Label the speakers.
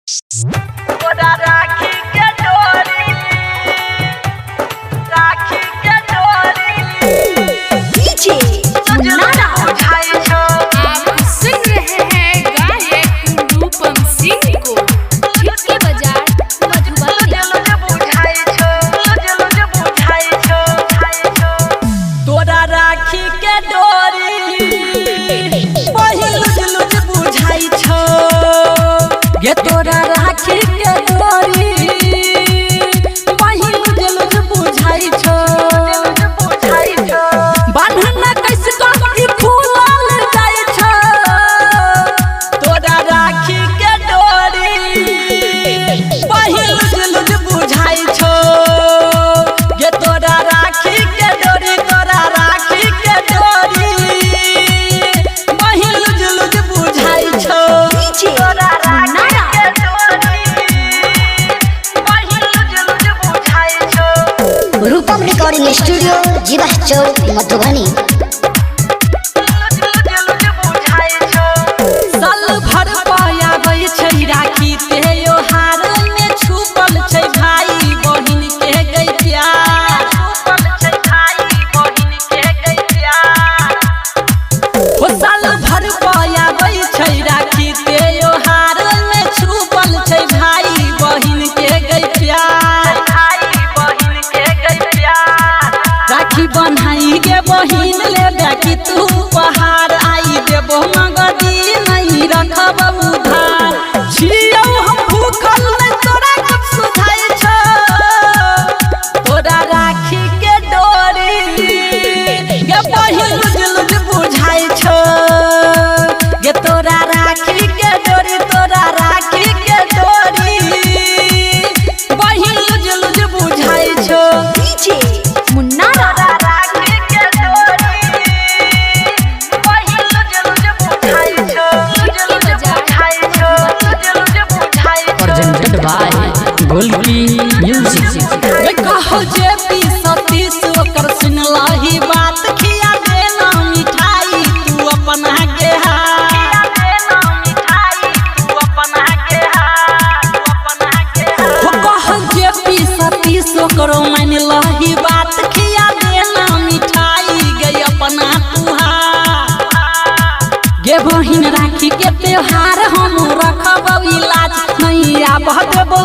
Speaker 1: राखी के डोरी
Speaker 2: डीजे मुन्ना
Speaker 1: उठाई छो।
Speaker 3: आप सुन रहे हैं गायक रूपम सिंह को जिसकी बाजार मधुबनी।
Speaker 1: तोरा राखी के डोरी पहिल जुलुज बुझाई छो गे तोरा राखी के डोरी पहिल जुलुज बुझाई छो बांधना कैसे काकी फूलल जाई छो तोरा राखी के डोरी पहिल जुलुज बुझाई छो गे तोरा राखी के डोरी तोरा राखी के डोरी पहिल जुलुज बुझाई छो
Speaker 2: डीजे
Speaker 1: तोरा राखी के डोरी पहिल जुलुज बुझाई छो।
Speaker 2: रूपम रिकॉर्डिंग स्टूडियो जीवा चौक मधुबनी।
Speaker 1: साल भर पायाबै छै राखी त्योहार में छुपल छै भाई बहिन के गई प्यार हो साल भर पायाबै छै राखी त्योहार में छुपल छै भाई बहिन के गई प्यार राखी बन्हाई गे बहिन ले कि तू पहाड़ आई देबो मगदी नहीं रखब उधार छियौ हम भूखल नहीं तोरा कब सुधाई छो तोरा राखी के डोरी गे पहिल जुलुज बुझाई छो गे तोरा राखी के डोरी तोरा राखी के डोरी पहिल जुलुज बुझाई छो
Speaker 2: DJ Munna
Speaker 4: presented by Golgi Music.
Speaker 1: कहो जे पी सतीश ओकर सुनलही बात खिया देना मिठाई तू अपन के कहो जे पी सतीश ओकर मानलही बात खिया देना मिठाई गई अपना तुहा गे बहिन राखी के त्योहार हम रखब इलाज नहीं आबह देबो